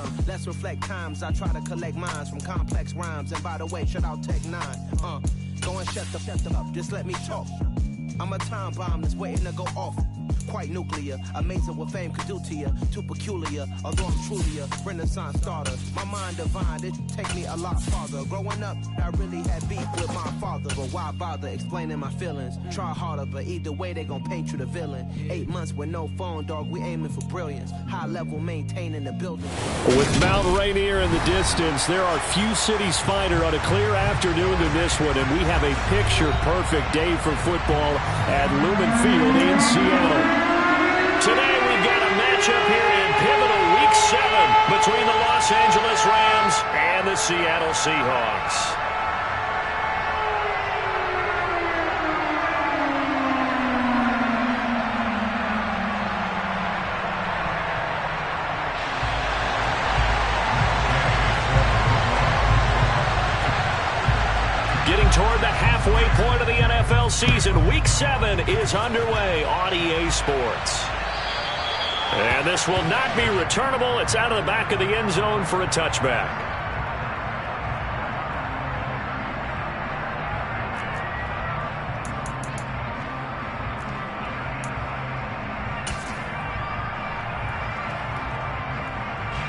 some. Let's reflect times. I try to collect minds from complex rhymes. And by the way, shout out Tech 9. Go and shut them up. Just let me talk. I'm a time bomb that's waiting to go off. Quite nuclear, amazing what fame could do to you. Too peculiar, although I'm truly a renaissance starter. My mind divine, it take me a lot farther. Growing up, I really had beef with my father. But why bother explaining my feelings? Try harder, but either way they gon' paint you the villain. 8 months with no phone, dog, we aiming for brilliance. High level maintaining the building. With Mount Rainier in the distance, there are few cities finer on a clear afternoon than this one. And we have a picture-perfect day for football at Lumen Field in Seattle. Today we've got a matchup here in pivotal Week 7 between the Los Angeles Rams and the Seattle Seahawks. Getting toward the halfway point of the NFL season, Week 7 is underway on EA Sports. And this will not be returnable. It's out of the back of the end zone for a touchback.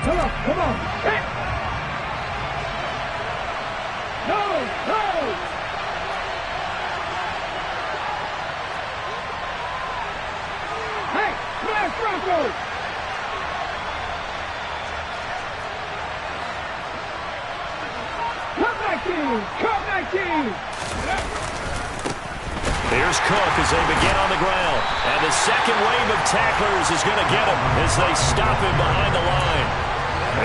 Come on. Hey. No. Hey, smash Broncos. Come 19. Here's Cook as they begin on the ground. And the second wave of tacklers is going to get him as they stop him behind the line.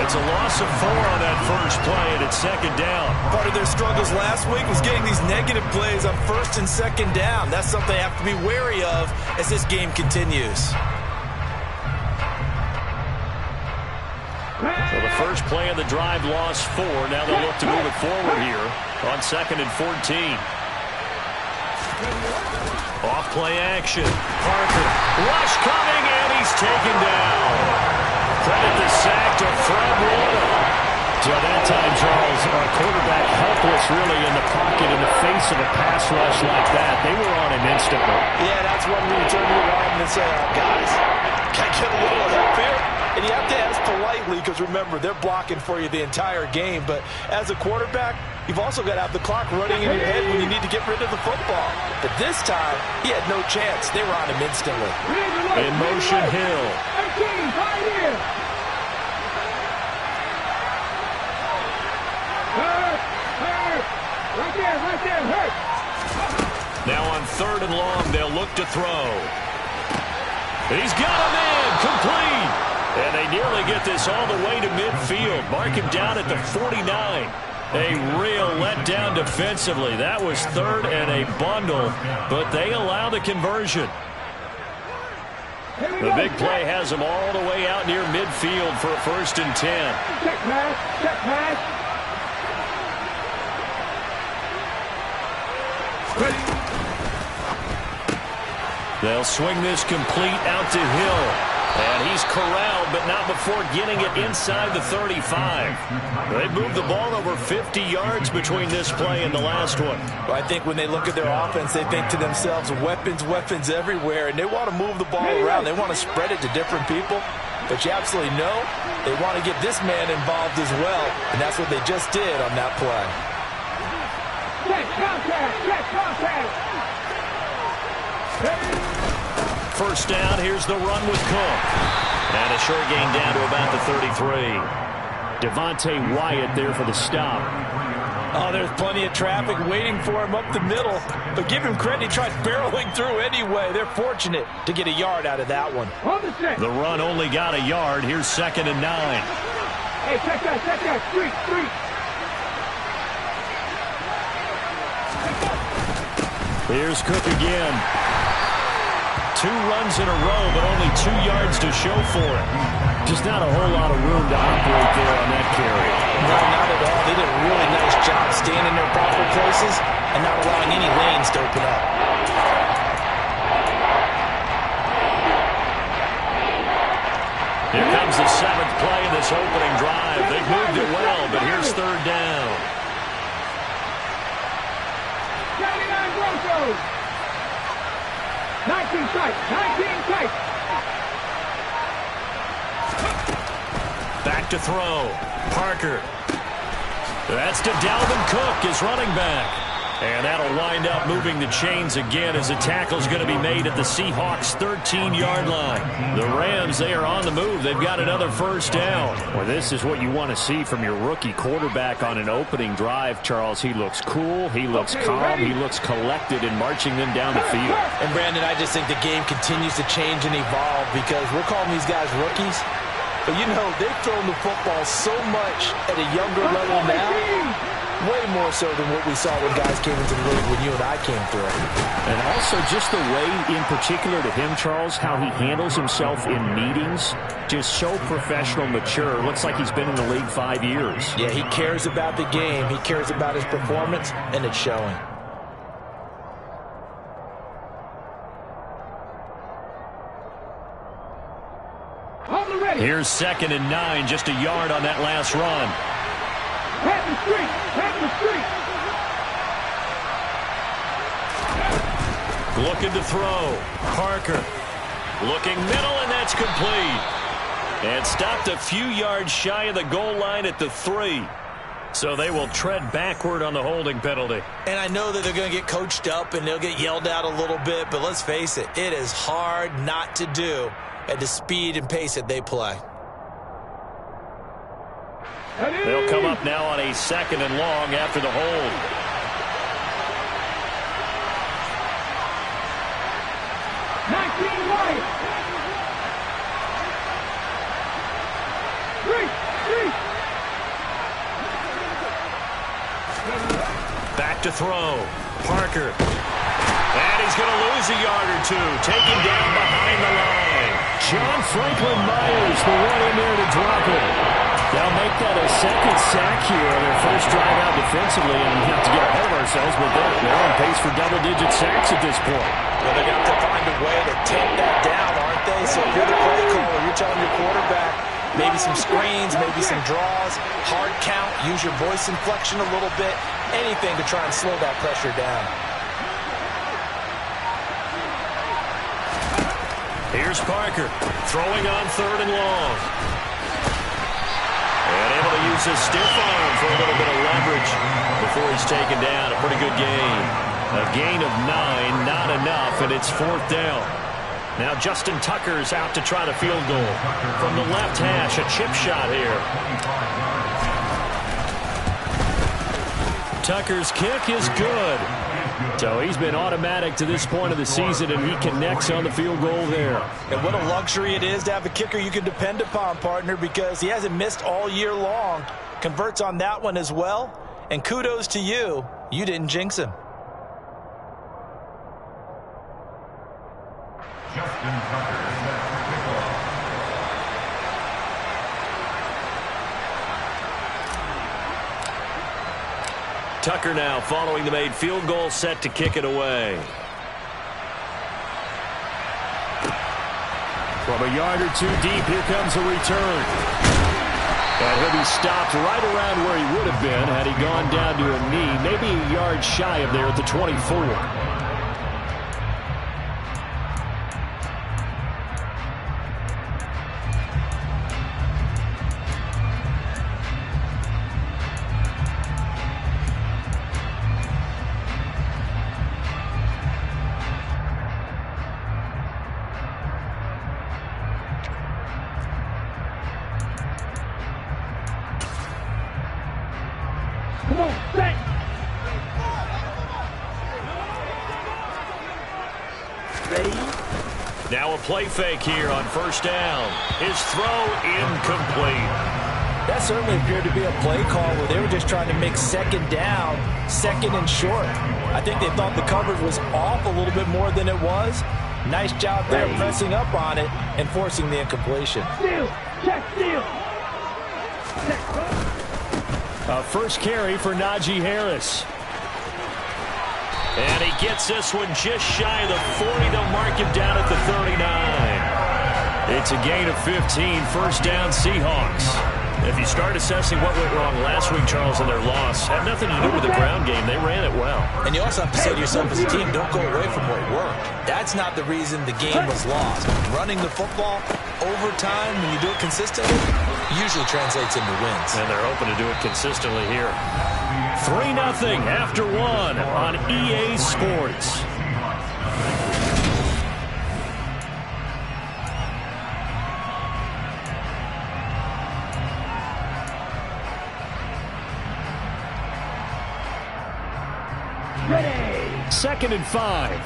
It's a loss of 4 on that first play, and it's second down. Part of their struggles last week was getting these negative plays on first and second down. That's something they have to be wary of as this game continues. So the first play of the drive lost 4. Now they'll look to move it forward here on 2nd and 14. Off play action. Parker. Rush coming, and he's taken down. Credit the sack to Fred Warner. So that time, Charles, our quarterback helpless really in the pocket in the face of a pass rush like that. They were on him instantly. Yeah, that's when we turn you around and say, guys, can I get a little help here? And you have to ask politely because, remember, they're blocking for you the entire game. But as a quarterback, you've also got to have the clock running in your head when you need to get rid of the football. But this time, he had no chance. They were on him instantly. In motion, Hill. Right there, hurt. Now on 3rd and long, they'll look to throw. He's got him in, complete. And they nearly get this all the way to midfield. Mark him down at the 49. A real letdown defensively. That was 3rd and a bundle, but they allow the conversion. The big play has them all the way out near midfield for a 1st and 10. Check pass. They'll swing this complete out to Hill. And he's corralled, but not before getting it inside the 35. They've moved the ball over 50 yards between this play and the last one. Well, I think when they look at their offense, they think to themselves, weapons everywhere, and they want to move the ball around. They want to spread it to different people. But you absolutely know they want to get this man involved as well, and that's what they just did on that play. Check contact. First down, here's the run with Cook. And a short gain down to about the 33. Devontae Wyatt there for the stop. Oh, there's plenty of traffic waiting for him up the middle. But give him credit, he tried barreling through anyway. They're fortunate to get a yard out of that one. The run only got a yard. Here's 2nd and 9. Hey, check that. Street. Here's Cook again. 2 runs in a row, but only 2 yards to show for it. Just not a whole lot of room to operate there on that carry. No, not at all. They did a really nice job staying in their proper places and not allowing any lanes to open up. Here comes the 7th play of this opening drive. Back to throw. Parker. That's to Dalvin Cook, his running back. And that'll wind up moving the chains again as a tackle's going to be made at the Seahawks' 13-yard line. The Rams, they are on the move. They've got another first down. Well, this is what you want to see from your rookie quarterback on an opening drive, Charles. He looks cool. He looks calm. He looks collected in marching them down the field. And, Brandon, I just think the game continues to change and evolve because we're calling these guys rookies. But, you know, they've thrown the football so much at a younger level now. Way more so than what we saw when guys came into the league when you and I came through. And also just the way, in particular to him, Charles, how he handles himself in meetings. Just so professional, mature. Looks like he's been in the league 5 years. Yeah, he cares about the game. He cares about his performance, and it's showing. Here's 2nd and 9, just a yard on that last run. Pat the street! Pat the street! Looking to throw. Parker. Looking middle, and that's complete. And stopped a few yards shy of the goal line at the 3. So they will tread backward on the holding penalty. And I know that they're going to get coached up and they'll get yelled at a little bit, but let's face it, it is hard not to do at the speed and pace that they play. They'll come up now on a 2nd and long after the hold. Back to throw. Parker. And he's going to lose a yard or two. Taken down behind the line. John Franklin Myers, the one in there to drop it. They'll make that a 2nd sack here on their first drive out defensively, and we have to get ahead of ourselves, but they're on pace for double-digit sacks at this point. Well, they're going to have to find a way to take that down, aren't they? So if you're the play caller, you're telling your quarterback maybe some screens, maybe some draws, hard count, use your voice inflection a little bit, anything to try and slow that pressure down. Here's Parker throwing on 3rd and long. And able to use his stiff arm for a little bit of leverage before he's taken down. A pretty good gain. A gain of 9, not enough, and it's 4th down. Now Justin Tucker's out to try the field goal. From the left hash, a chip shot here. Tucker's kick is good. So he's been automatic to this point of the season, and he connects on the field goal there. And what a luxury it is to have a kicker you can depend upon, partner, because he hasn't missed all year long. Converts on that one as well. And kudos to you. You didn't jinx him. Justin Tucker set for kickoff. Tucker now following the made field goal, set to kick it away. From a yard or two deep, here comes a return. And he'll be stopped right around where he would have been had he gone down to a knee, maybe a yard shy of there at the 24. Come on, set. Ready? Now a play fake here on 1st down. His throw incomplete. That certainly appeared to be a play call where they were just trying to make 2nd down, 2nd and short. I think they thought the coverage was off a little bit more than it was. Nice job there pressing up on it and forcing the incompletion. Steal. Check steal. A first carry for Najee Harris. And he gets this one just shy of the 40. They'll mark him down at the 39. It's a gain of 15. 1st down, Seahawks. If you start assessing what went wrong last week, Charles, in their loss, had nothing to do with the ground game. They ran it well. And you also have to say to yourself as a team, don't go away from what worked. That's not the reason the game was lost. Running the football over time, when you do it consistently, usually translates into wins. And they're hoping to do it consistently here. 3-0 after one on EA Sports. Ready. 2nd and 5.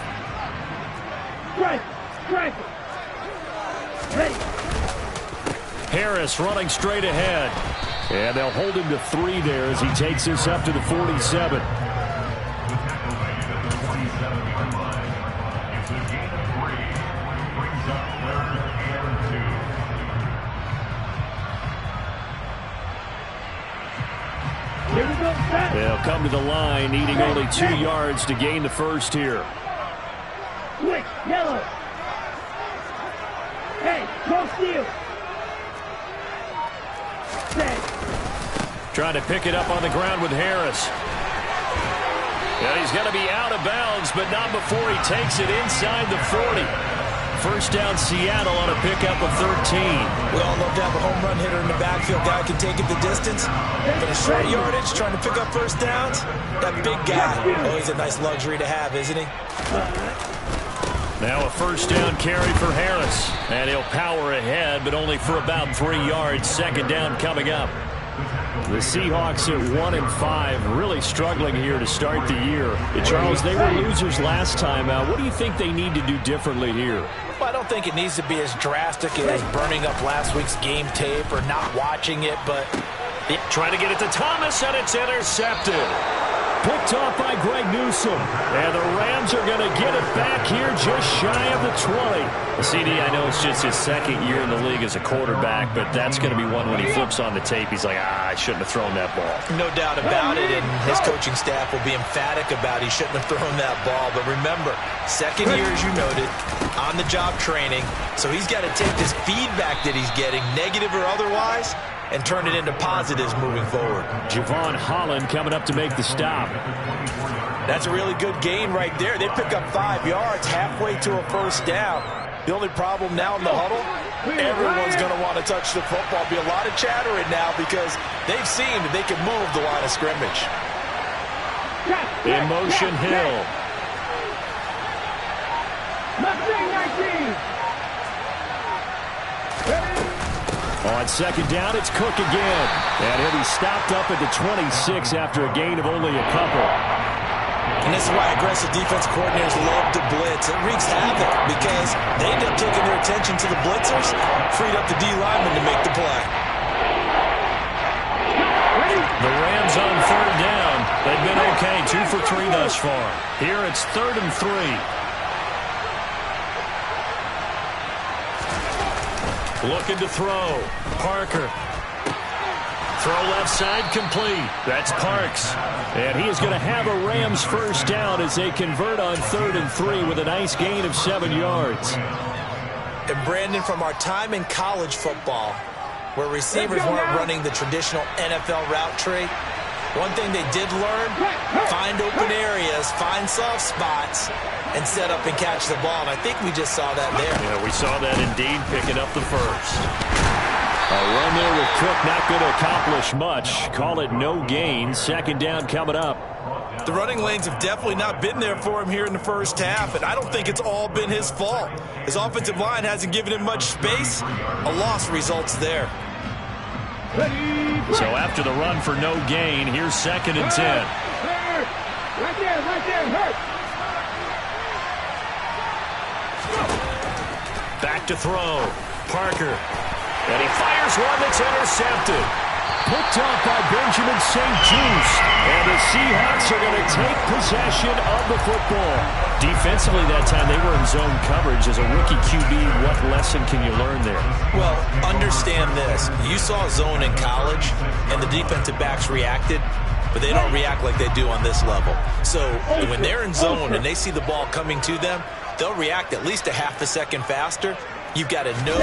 Strike. Strike. Ready. Harris running straight ahead. And they'll hold him to 3 there as he takes this up to the 47. Here we go, set. They'll come to the line, needing only 2 yards to gain the first here. Switch. Yellow. Hey, go steal. Set. Trying to pick it up on the ground with Harris. And he's going to be out of bounds, but not before he takes it inside the 40. First down, Seattle on a pickup of 13. We all love to have a home run hitter in the backfield. Guy can take it the distance. But a short yardage, trying to pick up first downs. That big guy, oh, he's a nice luxury to have, isn't he? Now a first down carry for Harris. And he'll power ahead, but only for about 3 yards. Second down coming up. The Seahawks at 1-5, really struggling here to start the year. Charles, they were losers last time out. What do you think they need to do differently here? Well, I don't think it needs to be as drastic as burning up last week's game tape or not watching it, but... Trying to get it to Thomas, and it's intercepted. Picked off by Greg Newsome. And the Rams are going to get it back here just shy of the 20. CD, I know it's just his 2nd year in the league as a quarterback, but that's going to be one when he flips on the tape. He's like, I shouldn't have thrown that ball. No doubt about it, and his coaching staff will be emphatic about he shouldn't have thrown that ball. But remember, 2nd year, as you noted, on-the-job training. So he's got to take this feedback that he's getting, negative or otherwise, and turn it into positives moving forward. Javon Holland coming up to make the stop. That's a really good gain right there. They pick up 5 yards halfway to a first down. The only problem now in the huddle, everyone's going to want to touch the football. Be a lot of chattering now because they've seen that they can move the line of scrimmage. In motion, Hill. On second down, it's Cook again. And he'll be stopped up at the 26 after a gain of only a couple. And this is why aggressive defense coordinators love to blitz. It wreaks havoc because they end up taking their attention to the blitzers, freed up the D lineman to make the play. The Rams on 3rd down. They've been okay, 2 for 3 thus far. Here it's 3rd and 3. Looking to throw. Parker. Throw left side complete. That's Parks. And he is going to have a Rams first down as they convert on 3rd and 3 with a nice gain of 7 yards. And Brandon, from our time in college football, where receivers weren't running the traditional NFL route tree, one thing they did learn, find open areas, find soft spots, and set up and catch the ball. And I think we just saw that there. Yeah, we saw that indeed, picking up the first. A run there with Cook, not going to accomplish much. Call it no gain. 2nd down coming up. The running lanes have definitely not been there for him here in the first half, and I don't think it's all been his fault. His offensive line hasn't given him much space. A loss results there. So after the run for no gain, here's 2nd and 10. Right there, hurt. Back to throw. Parker. And he fires one that's intercepted. Picked off by Benjamin St-Juste. And the Seahawks are going to take possession of the football. Defensively that time, they were in zone coverage. As a rookie QB, what lesson can you learn there? Well, understand this. You saw zone in college, and the defensive backs reacted, but they don't react like they do on this level. So when they're in zone and they see the ball coming to them, they'll react at least a half a second faster. You've got to know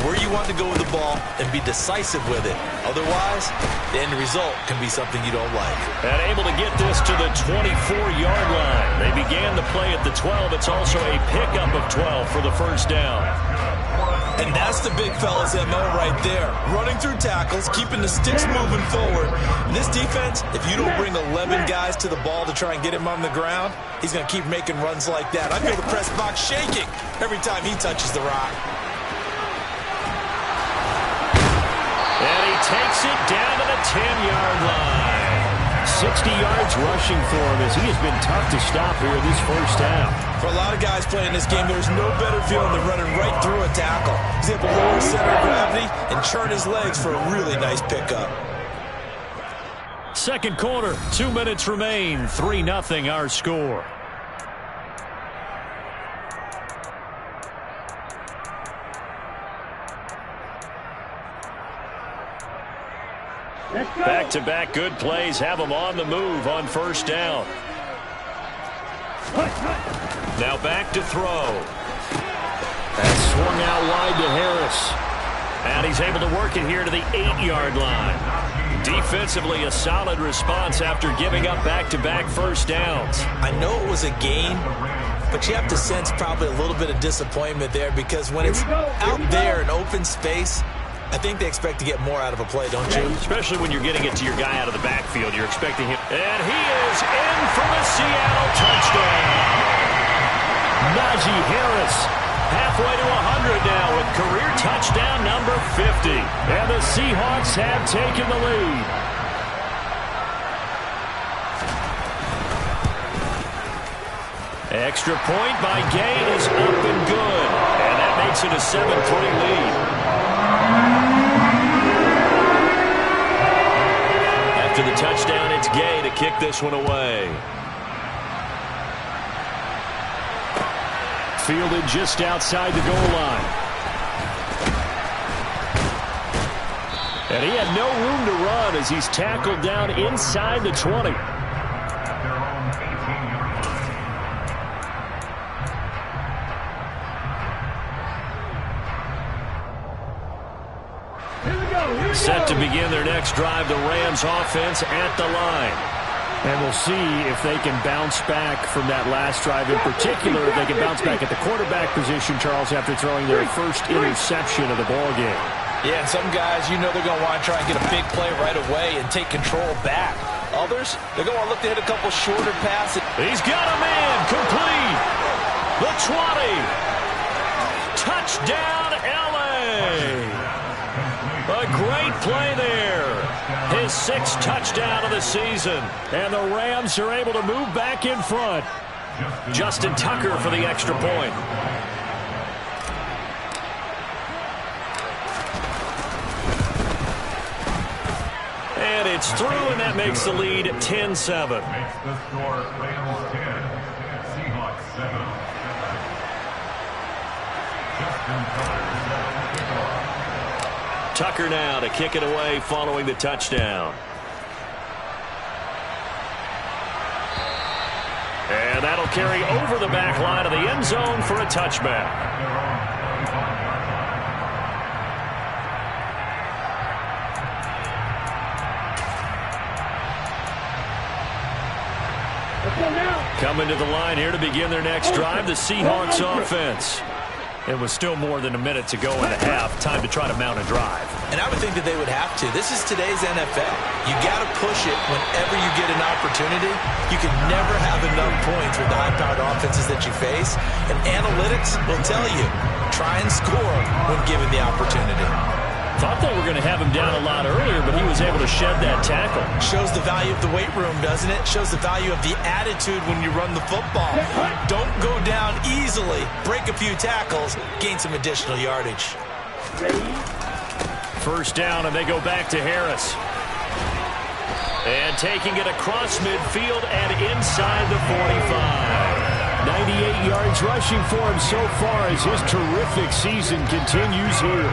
where you want to go with the ball and be decisive with it. Otherwise, the end result can be something you don't like. And able to get this to the 24-yard line. They began the play at the 12. It's also a pickup of 12 for the first down. And that's the big fella's MO right there. Running through tackles, keeping the sticks moving forward. And this defense, if you don't bring 11 guys to the ball to try and get him on the ground, he's going to keep making runs like that. I feel the press box shaking every time he touches the rock. And he takes it down to the 10-yard line. 60 yards rushing for him as he has been tough to stop here this first half. For a lot of guys playing this game, there's no better feeling than running right through a tackle. He's able to lower center of gravity and churn his legs for a really nice pickup. Second quarter, 2 minutes remain. 3-0 our score. Back-to-back good plays have them on the move on first down. Now back to throw. That's swung out wide to Harris. And he's able to work it here to the 8-yard line. Defensively, a solid response after giving up back-to-back first downs. I know it was a gain, but you have to sense probably a little bit of disappointment there because when it's out there in open space, I think they expect to get more out of a play, don't you? Especially when you're getting it to your guy out of the backfield. You're expecting him. And he is in for the Seattle touchdown. Najee Harris halfway to 100 now with career touchdown number 50. And the Seahawks have taken the lead. Extra point by Gay is up and good. And that makes it a 7-3 lead. After the touchdown, it's Gay to kick this one away. Fielded just outside the goal line. And he had no room to run as he's tackled down inside the 20. Set to begin their next drive, the Rams offense at the line. And we'll see if they can bounce back from that last drive in particular, if they can bounce back at the quarterback position, Charles, after throwing their first interception of the ball game. Yeah, and some guys, you know they're going to want to try and get a big play right away and take control back. Others, they're going to want to look to hit a couple shorter passes. He's got a man complete. The 20. Touchdown, L.A. A great play there. His 6th touchdown of the season. And the Rams are able to move back in front. Justin Tucker for the extra point. And it's through, and that makes the lead 10-7. Makes the score Rams 10, Seahawks 7. Justin Tucker. Tucker now to kick it away following the touchdown. And that'll carry over the back line of the end zone for a touchback. Coming to the line here to begin their next drive, the Seahawks offense. It was still more than a minute to go in the half. Time to try to mount a drive. And I would think that they would have to. This is today's NFL. You got to push it whenever you get an opportunity. You can never have enough points with the high-powered offenses that you face. And analytics will tell you, try and score when given the opportunity. Thought they were going to have him down a lot earlier, but he was able to shed that tackle. Shows the value of the weight room, doesn't it? Shows the value of the attitude when you run the football. Don't go down easily. Break a few tackles. Gain some additional yardage. First down, and they go back to Harris. And taking it across midfield and inside the 45. 98 yards rushing for him so far as his terrific season continues here.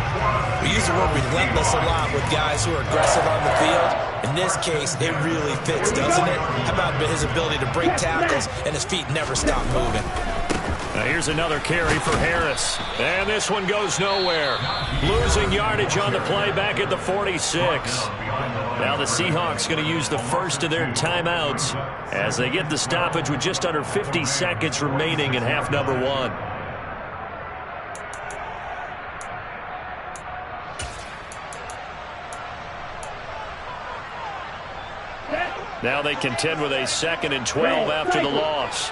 We use the word relentless a lot with guys who are aggressive on the field. In this case, it really fits, doesn't it? How about his ability to break tackles and his feet never stop moving? Now here's another carry for Harris. And this one goes nowhere. Losing yardage on the play back at the 46. Now the Seahawks going to use the first of their timeouts as they get the stoppage with just under 50 seconds remaining in half number 1. Now they contend with a 2nd and 12 after the loss.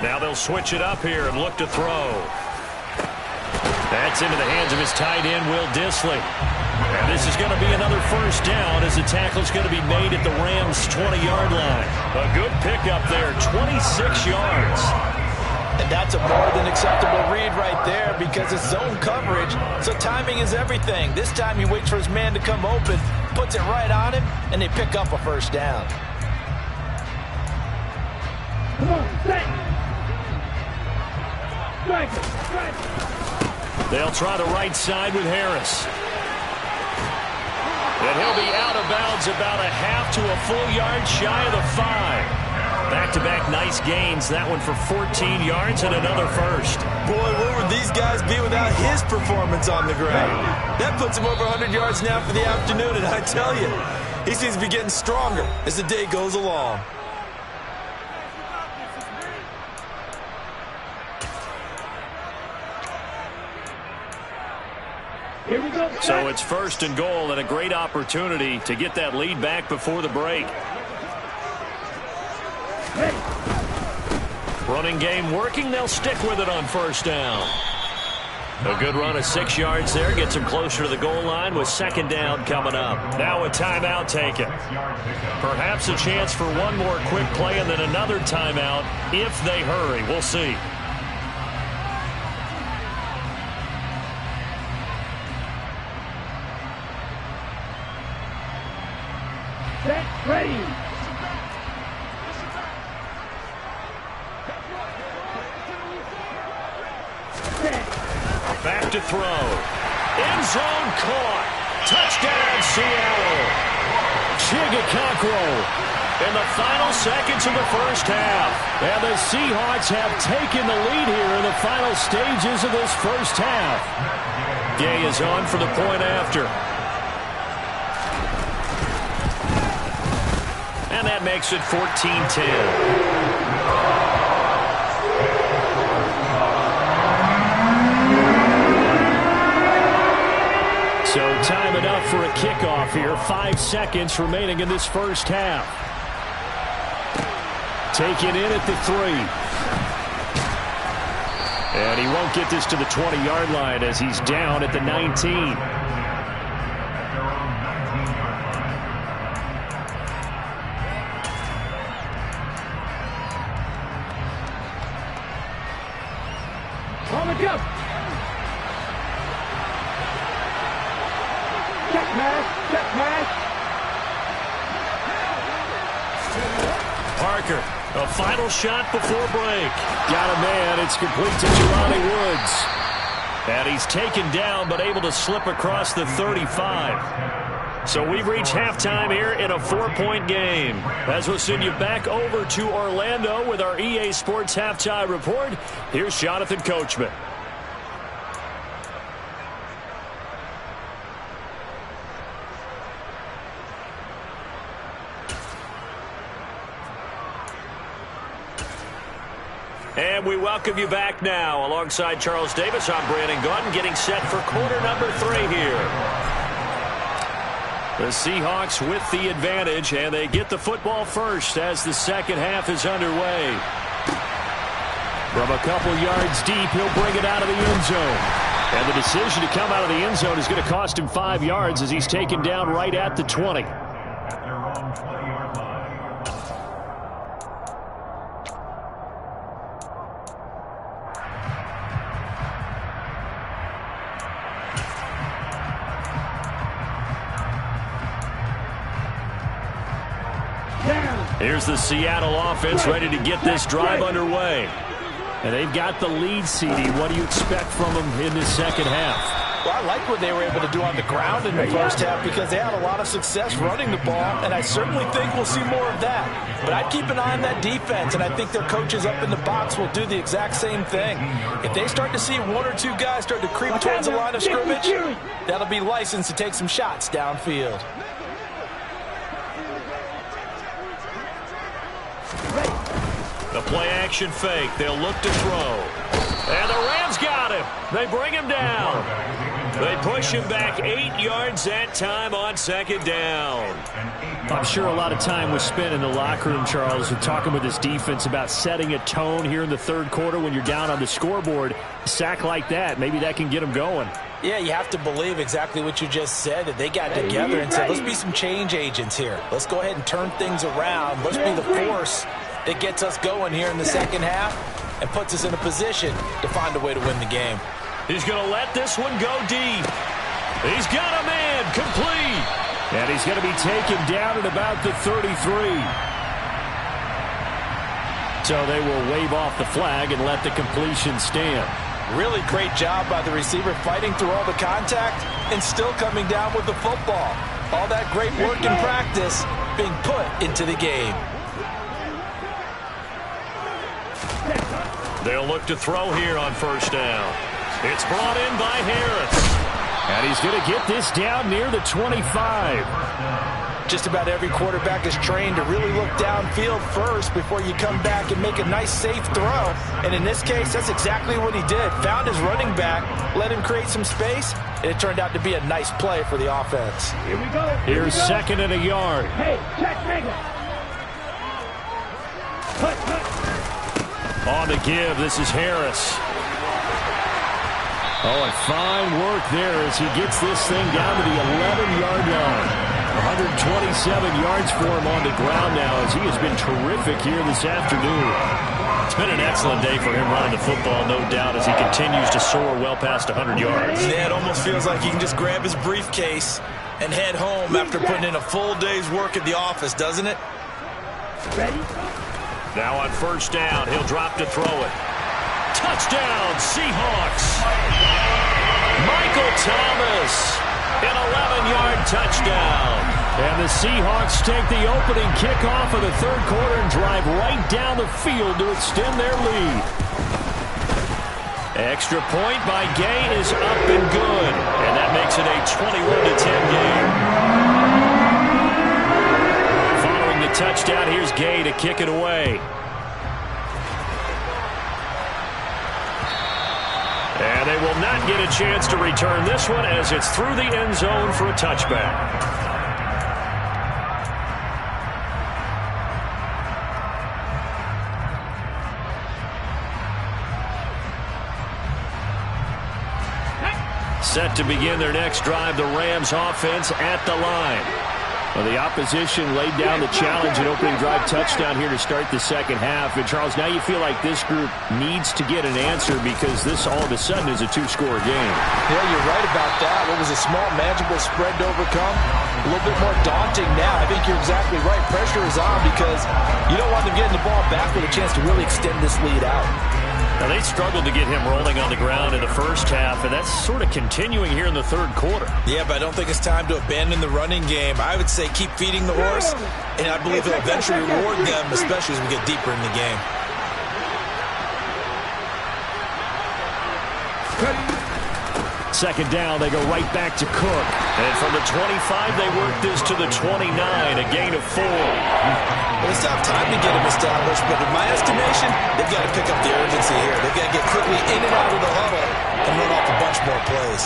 Now they'll switch it up here and look to throw. That's into the hands of his tight end, Will Dissly. And this is going to be another first down as the tackle's going to be made at the Rams' 20-yard line. A good pickup there, 26 yards. And that's a more than acceptable read right there because it's zone coverage, so timing is everything. This time he waits for his man to come open, puts it right on him, and they pick up a first down. Come on, set. Strike. They'll try the right side with Harris. And he'll be out of bounds about a half to a full yard shy of the 5. Back-to-back nice gains. That one for 14 yards and another first. Boy, where would these guys be without his performance on the ground? That puts him over 100 yards now for the afternoon, and I tell you, he seems to be getting stronger as the day goes along. Here we go. So it's 1st and goal and a great opportunity to get that lead back before the break. Running game working. They'll stick with it on 1st down. A good run of 6 yards there. Gets him closer to the goal line with 2nd down coming up. Now a timeout taken. Perhaps a chance for one more quick play and then another timeout if they hurry. We'll see. Set, ready. Back to throw. End zone caught. Touchdown, Seattle. Chigakakro in the final seconds of the first half. And the Seahawks have taken the lead here in the final stages of this first half. Gay is on for the point after. And that makes it 14-10. So time enough for a kickoff here. 5 seconds remaining in this first half. Taken in at the 3. And he won't get this to the 20-yard line as he's down at the 19. On the jump. Check pass. Parker, a final shot before break. Got a man. It's complete to Jelani Woods. And he's taken down but able to slip across the 35. So we've reached halftime here in a 4-point game. As we'll send you back over to Orlando with our EA Sports Halftime Report, here's Jonathan Coachman. And we welcome you back now. Alongside Charles Davis, I'm Brandon Gaudin, getting set for quarter number 3 here. The Seahawks with the advantage, and they get the football first as the second half is underway. From a couple yards deep, he'll bring it out of the end zone. And the decision to come out of the end zone is going to cost him 5 yards as he's taken down right at the 20. At their own 20-yard line. Here's the Seattle offense ready to get this drive underway. And they've got the lead, CD. What do you expect from them in this second half? Well, I like what they were able to do on the ground in the first half because they had a lot of success running the ball, and I certainly think we'll see more of that. But I'd keep an eye on that defense, and I think their coaches up in the box will do the exact same thing. If they start to see 1 or 2 guys start to creep towards the line of scrimmage, that'll be licensed to take some shots downfield. The play-action fake. They'll look to throw. And the Rams got him. They bring him down. They push him back 8 yards that time on second down. I'm sure a lot of time was spent in the locker room, Charles, with talking with his defense about setting a tone here in the third quarter when you're down on the scoreboard. A sack like that, maybe that can get them going. Yeah, you have to believe exactly what you just said, that they got together and said, let's be some change agents here. Let's go ahead and turn things around. Let's be the force that gets us going here in the second half and puts us in a position to find a way to win the game. He's going to let this one go deep. He's got a man complete. And he's going to be taken down at about the 33. So they will wave off the flag and let the completion stand. Really great job by the receiver fighting through all the contact and still coming down with the football. All that great work and practice being put into the game. They'll look to throw here on first down. It's brought in by Harris. And he's going to get this down near the 25. Just about every quarterback is trained to really look downfield first before you come back and make a nice, safe throw. And in this case, that's exactly what he did. Found his running back, let him create some space, and it turned out to be a nice play for the offense. Here we go. Here's second and a yard. Hey, check, nigga. Cut. On the give, this is Harris. Oh, and fine work there as he gets this thing down to the 11-yard line. 127 yards for him on the ground now as he has been terrific here this afternoon. It's been an excellent day for him running the football, no doubt, as he continues to soar well past 100 yards. Yeah, it almost feels like he can just grab his briefcase and head home after putting in a full day's work at the office, doesn't it? Ready? Now on first down, he'll drop to throw it. Touchdown, Seahawks. Michael Thomas, an 11-yard touchdown. And the Seahawks take the opening kickoff of the third quarter and drive right down the field to extend their lead. Extra point by Gay is up and good. And that makes it a 21-10 game. Following the touchdown, here's Gay to kick it away. And they will not get a chance to return this one as it's through the end zone for a touchback. Set to begin their next drive, the Rams offense at the line. Well, the opposition laid down the challenge and opening drive touchdown here to start the second half. And, Charles, now you feel like this group needs to get an answer because this all of a sudden is a two-score game. Yeah, you're right about that. What was a small, manageable spread to overcome? A little bit more daunting now. I think you're exactly right. Pressure is on because you don't want them getting the ball back with a chance to really extend this lead out. Now, they struggled to get him rolling on the ground in the first half, and that's sort of continuing here in the third quarter. Yeah, but I don't think it's time to abandon the running game. I would say keep feeding the horse, and I believe he'll eventually reward them, especially as we get deeper in the game. Second down, they go right back to Cook. And from the 25, they work this to the 29, a gain of 4. Well, they still have time to get him established, but in my estimation, they've got to pick up the urgency here. They've got to get quickly in and out of the huddle and run off a bunch more plays.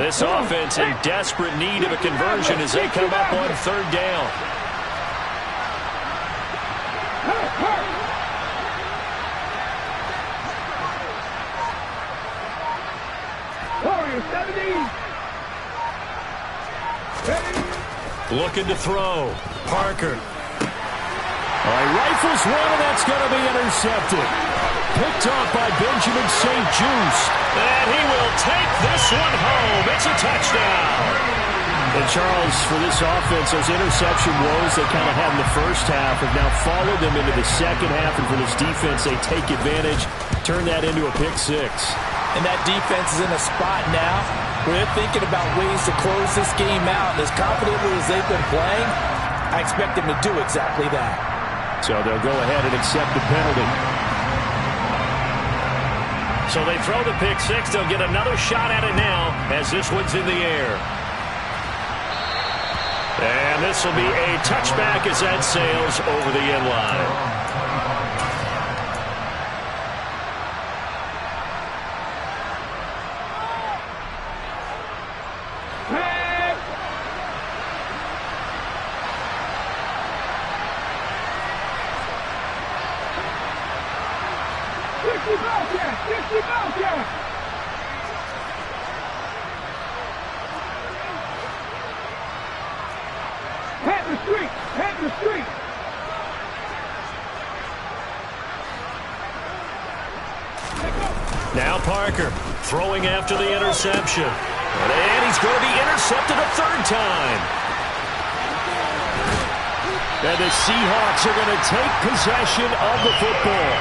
This offense in desperate need of a conversion as they come up on third down. Looking to throw. Parker. All right, rifles one, and that's going to be intercepted. Picked off by Benjamin St. Juste. And he will take this one home. It's a touchdown. And Charles, for this offense, those interception woes they kind of had in the first half have now followed them into the second half. And for this defense, they take advantage, turn that into a pick six. And that defense is in a spot now where they're thinking about ways to close this game out. And as confidently as they've been playing, I expect them to do exactly that. So they'll go ahead and accept the penalty. So they throw the pick six. They'll get another shot at it now as this one's in the air. And this will be a touchback as that sails over the end line. Now Parker throwing after the interception. And he's going to be intercepted a third time. And the Seahawks are going to take possession of the football.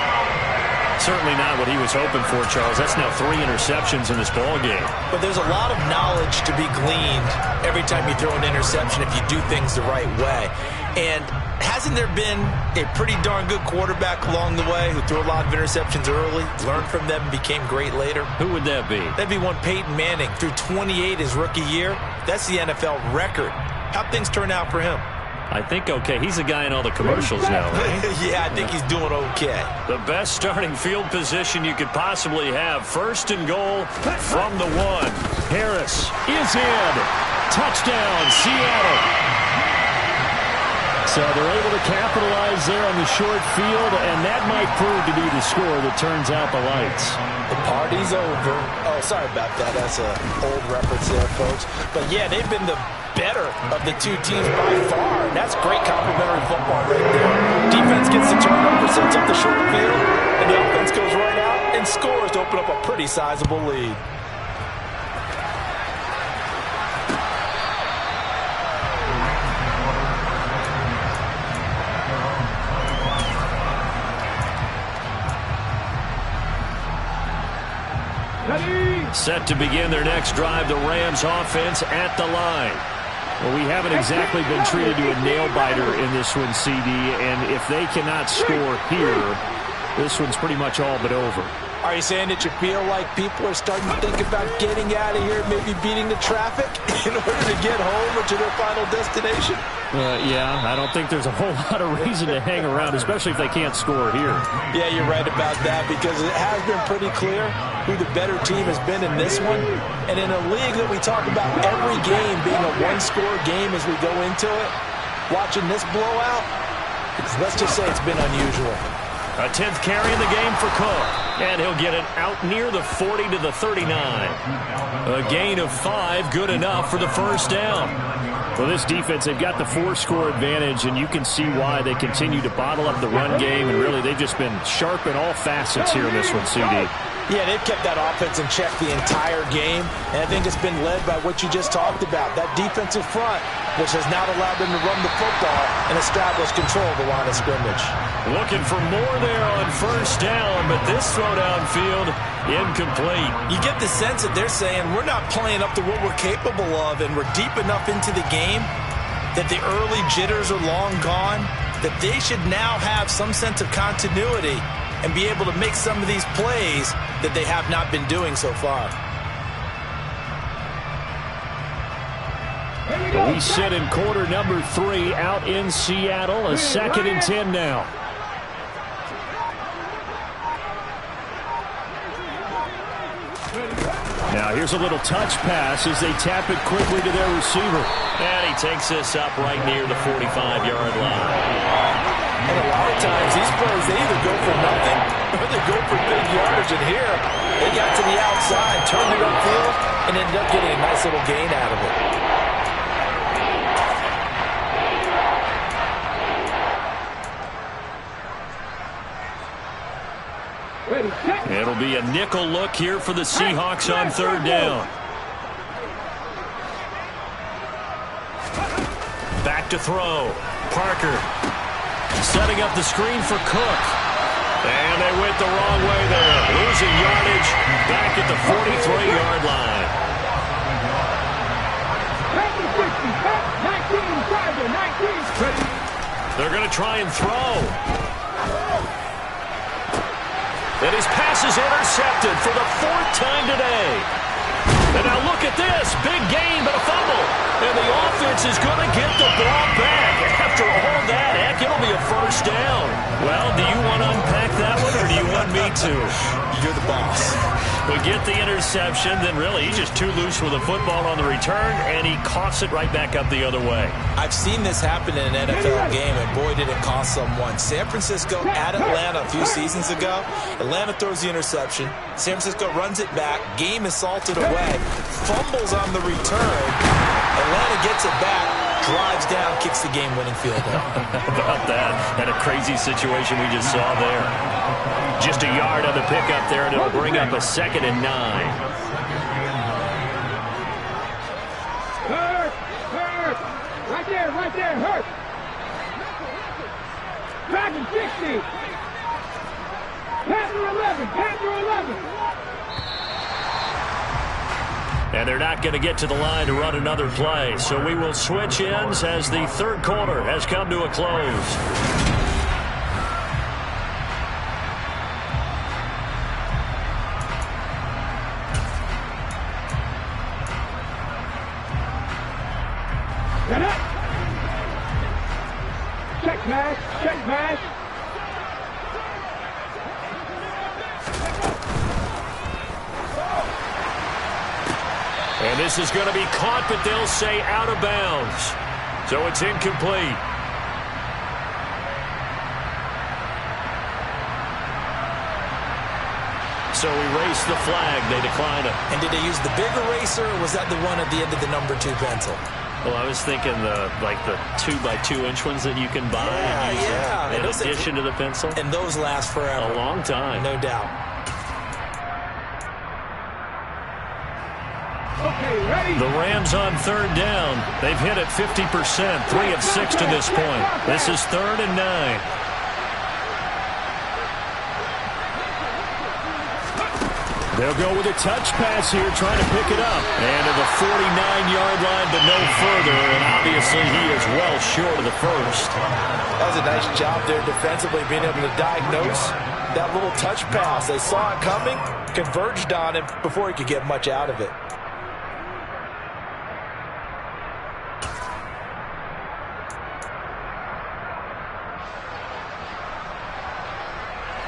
Certainly not what he was hoping for, Charles. That's now 3 interceptions in this ball game. But there's a lot of knowledge to be gleaned every time you throw an interception if you do things the right way. And hasn't there been a pretty darn good quarterback along the way who threw a lot of interceptions early, learned from them, and became great later? Who would that be? That'd be one Peyton Manning. Threw 28 his rookie year. That's the NFL record. How'd things turn out for him? I think okay. He's the guy in all the commercials now, right? Yeah, I think he's doing okay. The best starting field position you could possibly have. 1st and goal from the 1. Harris is in. Touchdown, Seattle. So they're able to capitalize there on the short field, and that might prove to be the score that turns out the lights. The party's over. Oh, sorry about that. That's an old reference there, folks. But, yeah, they've been the better of the 2 teams by far. And that's great complimentary football right there. Defense gets the turnover, sets up the short field, and the offense goes right out and scores to open up a pretty sizable lead. Set to begin their next drive, the Rams offense at the line. Well, we haven't exactly been treated to a nail-biter in this one, CD, and if they cannot score here, this one's pretty much all but over. Are you saying that you feel like people are starting to think about getting out of here, maybe beating the traffic in order to get home or to their final destination? Yeah, I don't think there's a whole lot of reason to hang around, especially if they can't score here. Yeah, you're right about that, because it has been pretty clear who the better team has been in this one. And in a league that we talk about every game being a one-score game as we go into it, watching this blowout, let's just say it's been unusual. A 10th carry in the game for Cook. And he'll get it out near the 40 to the 39. A gain of 5, good enough for the first down. Well, this defense, they've got the 4-score advantage, and you can see why they continue to bottle up the run game. And really, they've just been sharp in all facets here in this one, CD. Yeah, they've kept that offense in check the entire game, and I think it's been led by what you just talked about, that defensive front, which has not allowed them to run the football and establish control of the line of scrimmage. Looking for more there on first down, but this throw downfield, incomplete. You get the sense that they're saying we're not playing up to what we're capable of, and we're deep enough into the game that the early jitters are long gone, that they should now have some sense of continuity and be able to make some of these plays that they have not been doing so far. We sit in quarter number 3 out in Seattle. A 2nd and 10 now. Now here's a little touch pass as they tap it quickly to their receiver. And he takes this up right near the 45-yard line. And a lot of times, these plays, they either go for nothing or they go for big yardage. And here, they got to the outside, turned it upfield, and ended up getting a nice little gain out of it. It'll be a nickel look here for the Seahawks on 3rd down. Back to throw. Parker setting up the screen for Cook. And they went the wrong way there. Losing yardage back at the 43-yard line. They're going to try and throw. And his pass is intercepted for the 4th time today. And now look at this. Big gain, but a fumble. And the offense is going to get the ball back. After all that, heck, it'll be a first down. Well, do you want to unpack that one, or do you want me to? You're the boss. We get the interception, then really he's just too loose with the football on the return, and he coughs it right back up the other way. I've seen this happen in an NFL game, and boy, did it cost someone. San Francisco at Atlanta a few seasons ago. Atlanta throws the interception. San Francisco runs it back. Game is salted away. Fumbles on the return. Atlanta gets it back, drives down, kicks the game-winning field goal. About that, and a crazy situation we just saw there. Just a yard on the pickup there, and it'll bring up a 2nd and 9. Hurt! Hurt! Right there, hurt! Back in 60! Panther 11! And they're not going to get to the line to run another play, so we will switch ends as the third quarter has come to a close. Get up! Check pass! And this is going to be caught, but they'll say out of bounds. So it's incomplete. So erase the flag. They decline it. And did they use the big eraser, or was that the one at the end of the number 2 pencil? Well, I was thinking the 2x2-inch ones that you can buy in addition to the pencil. And those last forever. A long time. No doubt. Okay, ready? The Rams on third down. They've hit it 50%, 3 of 6 to this point. This is 3rd and 9. They'll go with a touch pass here, trying to pick it up. And to the 49-yard line, but no further. And obviously, he is well short of the first. That was a nice job there defensively, being able to diagnose that little touch pass. They saw it coming, converged on him before he could get much out of it.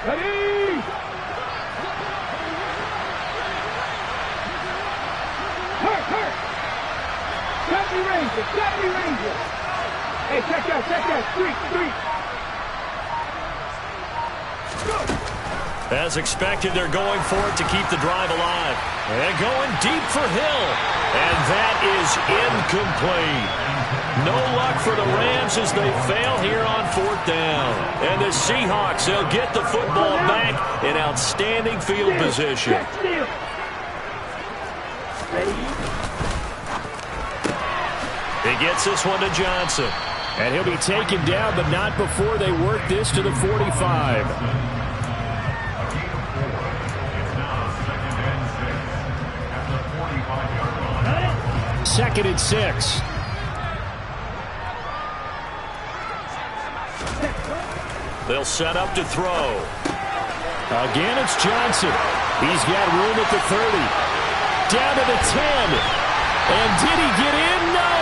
Ready! Hurt! Got me Ranger! Hey, check that! Street! As expected, they're going for it to keep the drive alive. And going deep for Hill. And that is incomplete. No luck for the Rams as they fail here on 4th down. And the Seahawks, they'll get the football back in outstanding field position. He gets this one to Johnson. And he'll be taken down, but not before they work this to the 45. Second and 6. They'll set up to throw. Again, it's Johnson. He's got room at the 30. Down to the 10. And did he get in? No.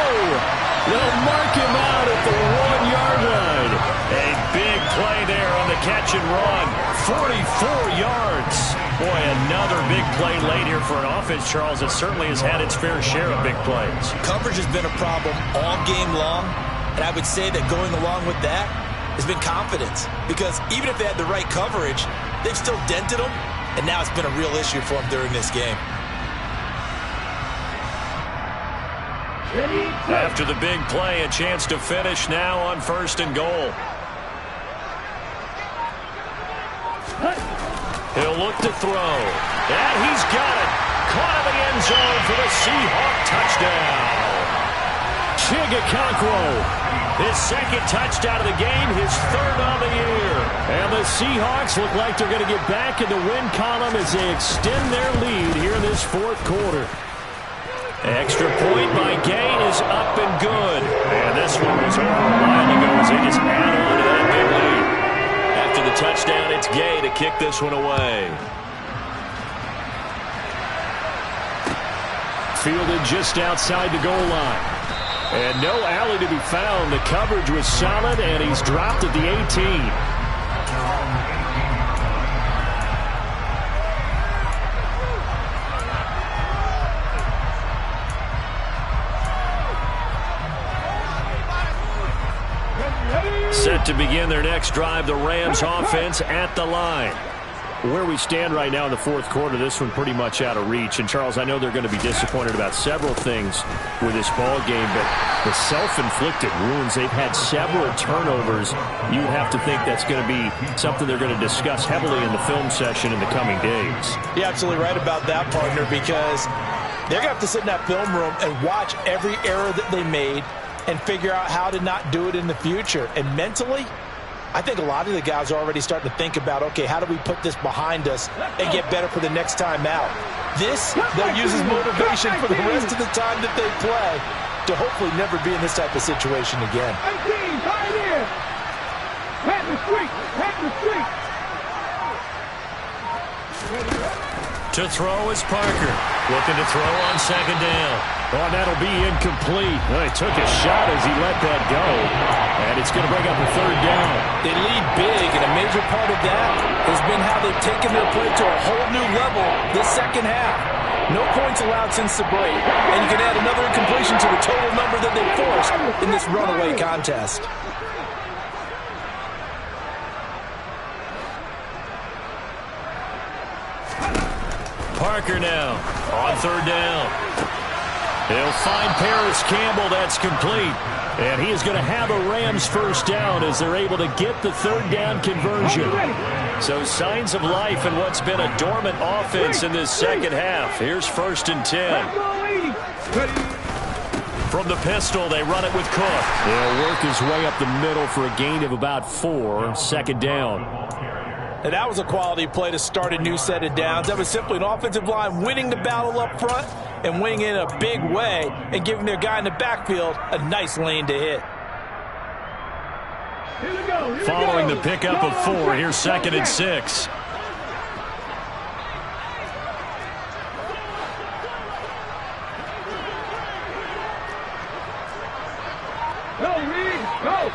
They'll mark him out at the 1-yard line. A big play there on the catch and run. 44 yards. Boy, another big play late here for an offense, Charles, that certainly has had its fair share of big plays. Coverage has been a problem all game long, and I would say that going along with that has been confidence, because even if they had the right coverage, they've still dented them, and now it's been a real issue for them during this game. After the big play, a chance to finish now on 1st and goal. He'll look to throw. And he's got it. Caught in the end zone for the Seahawk touchdown. Chigakonkwo, his 2nd touchdown of the game, his 3rd on the year. And the Seahawks look like they're going to get back in the win column as they extend their lead here in this 4th quarter. Extra point by Gay is up and good. And this one was over a while ago as they just add on to that big lead. After the touchdown, it's Gay to kick this one away. Fielded just outside the goal line. And no alley to be found. The coverage was solid, and he's dropped at the 18. Set to begin their next drive, the Rams offense at the line. Where we stand right now in the fourth quarter, this one pretty much out of reach. And, Charles, I know they're going to be disappointed about several things with this ball game, but the self-inflicted wounds, they've had several turnovers. You'd have to think that's going to be something they're going to discuss heavily in the film session in the coming days. You're absolutely right about that, partner, because they're going to have to sit in that film room and watch every error that they made and figure out how to not do it in the future. And mentally, I think a lot of the guys are already starting to think about, okay, how do we put this behind us and get better for the next time out? This, they'll use as motivation for the rest of the time that they play to hopefully never be in this type of situation again. 18, pioneer! Pat the street! Pat the street! To throw is Parker. Looking to throw on second down. Oh, and that'll be incomplete. Well, he took a shot as he let that go. And it's going to bring up a third down. They lead big, and a major part of that has been how they've taken their play to a whole new level this second half. No points allowed since the break. And you can add another incompletion to the total number that they forced in this runaway contest. Parker now on third down. He'll find Paris Campbell. That's complete. And he is going to have a Rams first down as they're able to get the third down conversion. So signs of life in what's been a dormant offense in this second half. Here's 1st and 10. From the pistol, they run it with Cook. He'll work his way up the middle for a gain of about 4. Second down. And that was a quality play to start a new set of downs. That was simply an offensive line winning the battle up front and winning it in a big way and giving their guy in the backfield a nice lane to hit. Following the pickup of 4, here's 2nd and 6. Go, Reed, go!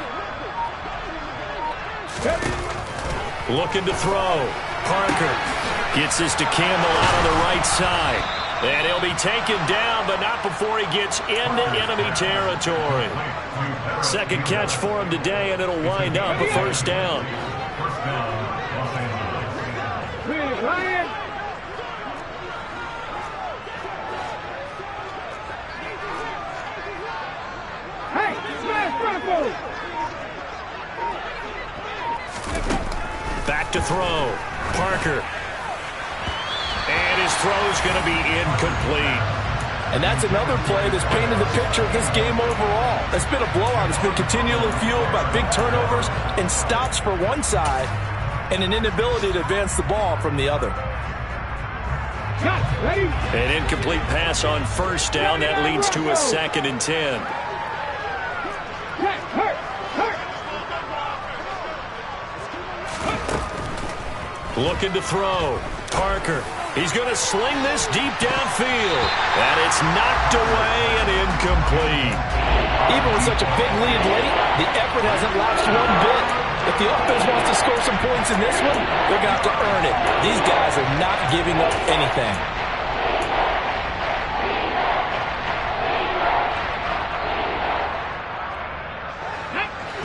Looking to throw. Parker gets this to Campbell out on the right side. And he'll be taken down, but not before he gets into enemy territory. Second catch for him today, and it'll wind up a first down. Hey, smash Bronco! Back to throw. Parker. And his throw's going to be incomplete. And that's another play that's painted the picture of this game overall. It's been a blowout. It's been continually fueled by big turnovers and stops for one side and an inability to advance the ball from the other. An incomplete pass on first down. That leads to a 2nd and 10. Looking to throw. Parker. He's going to sling this deep downfield. And it's knocked away and incomplete. Even with such a big lead late, the effort hasn't lapsed one bit. If the offense wants to score some points in this one, they're going to have to earn it. These guys are not giving up anything.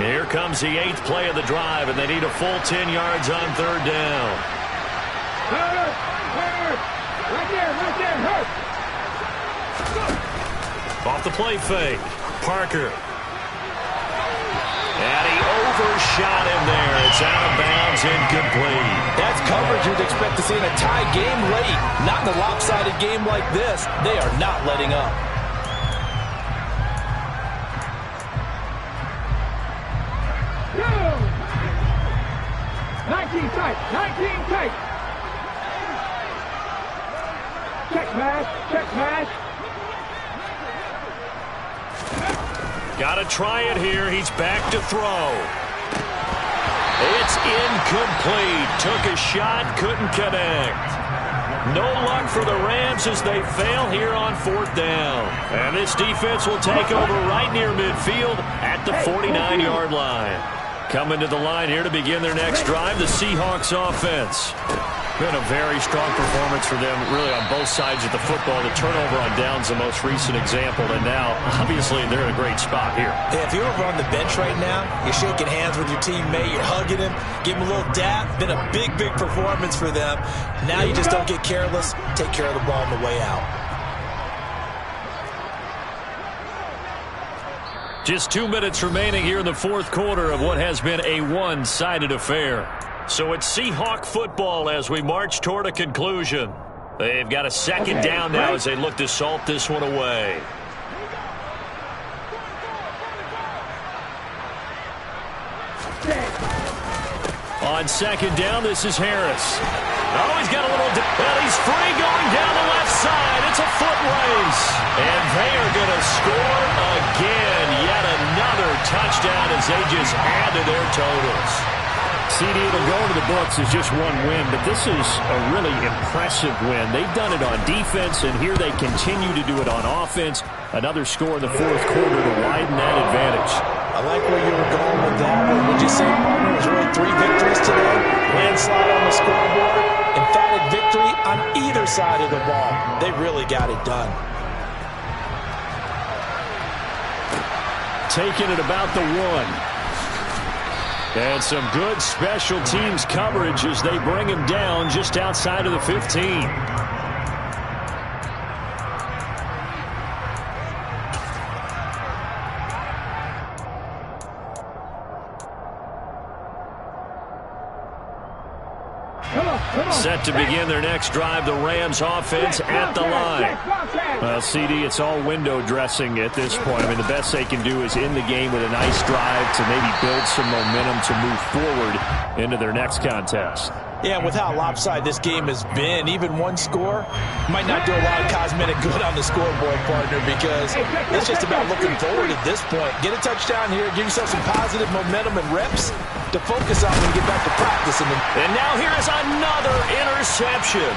Here comes the 8th play of the drive, and they need a full 10 yards on third down. Hurt! Right there, hurt! Off the play fake. Parker. And he overshot him there. It's out of bounds, incomplete. That's coverage you'd expect to see in a tie game late. Not in a lopsided game like this. They are not letting up. Go! 19 tight, 19 tight! Check pass! Got to try it here. He's back to throw. It's incomplete. Took a shot, couldn't connect. No luck for the Rams as they fail here on 4th down. And this defense will take over right near midfield at the 49-yard line. Coming to the line here to begin their next drive, the Seahawks offense. Been a very strong performance for them, really, on both sides of the football. The turnover on downs, the most recent example, and now, obviously, they're in a great spot here. Yeah, if you're over on the bench right now, you're shaking hands with your teammate, you're hugging him, give him a little dap. Been a big, big performance for them. Now you just don't get careless. Take care of the ball on the way out. Just 2 minutes remaining here in the fourth quarter of what has been a one-sided affair. So it's Seahawk football as we march toward a conclusion. They've got a second down now as they look to salt this one away. On second down, this is Harris. Oh, he's got a little... Well, he's free going down the left side. It's a foot race. And they are going to score again. Yet another touchdown as they just add to their totals. CD, it'll go into the books as just one win, but this is a really impressive win. They've done it on defense, and here they continue to do it on offense. Another score in the fourth quarter to widen that advantage. I like where you were going with that one. Would you say, partner, it was really 3 victories today? Landslide on the scoreboard, emphatic victory on either side of the ball. They really got it done. Taking it about the 1. And some good special teams coverage as they bring him down just outside of the 15. Set to begin their next drive, the Rams offense at the line. Well, CD, it's all window dressing at this point. I mean, the best they can do is end the game with a nice drive to maybe build some momentum to move forward into their next contest. Yeah, with how lopsided this game has been, even one score might not do a lot of cosmetic good on the scoreboard, partner, because it's just about looking forward at this point. Get a touchdown here, give yourself some positive momentum and reps to focus on when you get back to practice. And now here is another interception.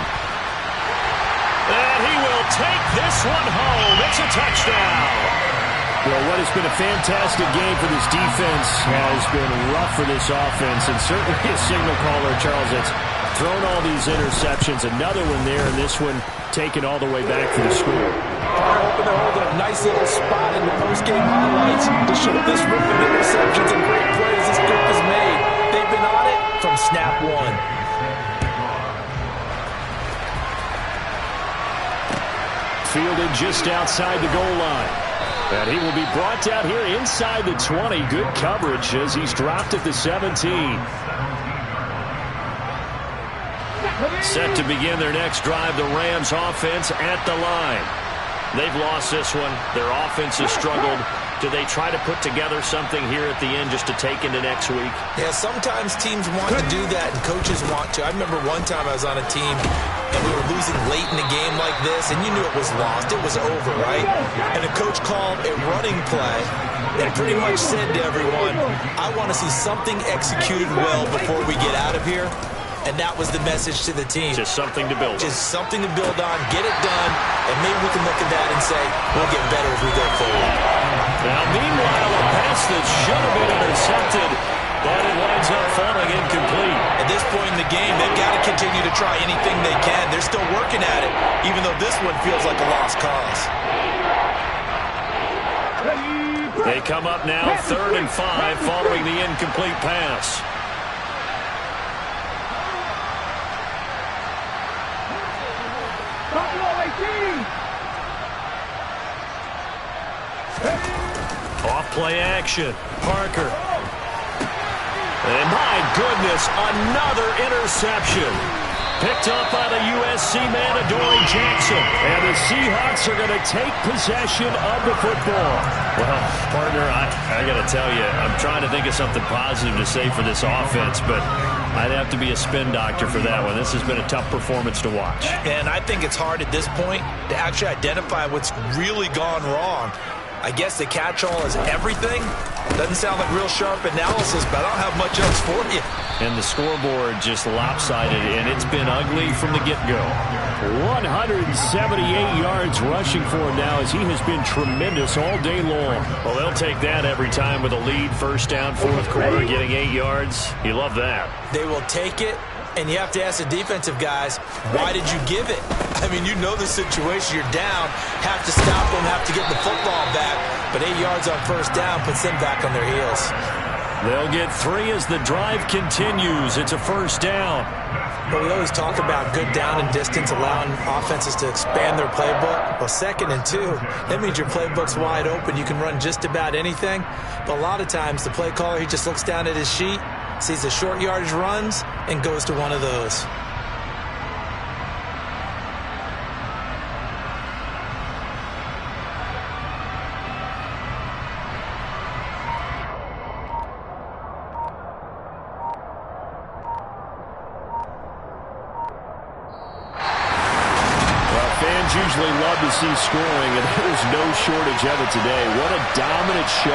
And he will take this one home. It's a touchdown. Well, what has been a fantastic game for this defense has been rough for this offense, and certainly a signal caller, Charles, that's thrown all these interceptions. Another one there, and this one taken all the way back for the score. I'm hoping they're holding a nice little spot in the post-game highlights to show this rip of interceptions and great plays this group has made. They've been on it from snap one. Fielded just outside the goal line. And he will be brought down here inside the 20. Good coverage as he's dropped at the 17. Set to begin their next drive, the Rams offense at the line. They've lost this one. Their offense has struggled. Do they try to put together something here at the end just to take into next week? Yeah, sometimes teams want to do that and coaches want to. I remember one time I was on a team and we were losing late in the game like this, and you knew it was lost. It was over, right? And the coach called a running play and pretty much said to everyone, I want to see something executed well before we get out of here. And that was the message to the team. Just something to build on. Just something to build on, get it done, and maybe we can look at that and say, we'll get better as we go forward. Now, meanwhile, a pass that should have been intercepted, but it winds up falling incomplete. At this point in the game, they've got to continue to try anything they can. They're still working at it, even though this one feels like a lost cause. They come up now 3rd and 5 following the incomplete pass. Off play action. Parker. And my goodness, another interception. Picked up by the USC man, Adoree Jackson. And the Seahawks are going to take possession of the football. Well, partner, I got to tell you, I'm trying to think of something positive to say for this offense, but I'd have to be a spin doctor for that one. This has been a tough performance to watch. And I think it's hard at this point to actually identify what's really gone wrong. I guess the catch-all is everything. Doesn't sound like real sharp analysis, but I don't have much else for you. And the scoreboard just lopsided, and it's been ugly from the get-go. 178 yards rushing for him now as he has been tremendous all day long. Well, they'll take that every time with a lead. First down, fourth quarter, getting 8 yards. You love that. They will take it, And you have to ask the defensive guys, why did you give it? I mean, you know the situation. You're down, have to stop them, have to get the football back. But 8 yards on first down puts them back on their heels. They'll get 3 as the drive continues. It's a first down. But we always talk about good down and distance, allowing offenses to expand their playbook. Well, 2nd and 2, that means your playbook's wide open. You can run just about anything. But a lot of times, the play caller, he just looks down at his sheet, sees the short yardage runs, and goes to one of those. Fans usually love to see scoring, and there's no shortage of it today. What a dominant show.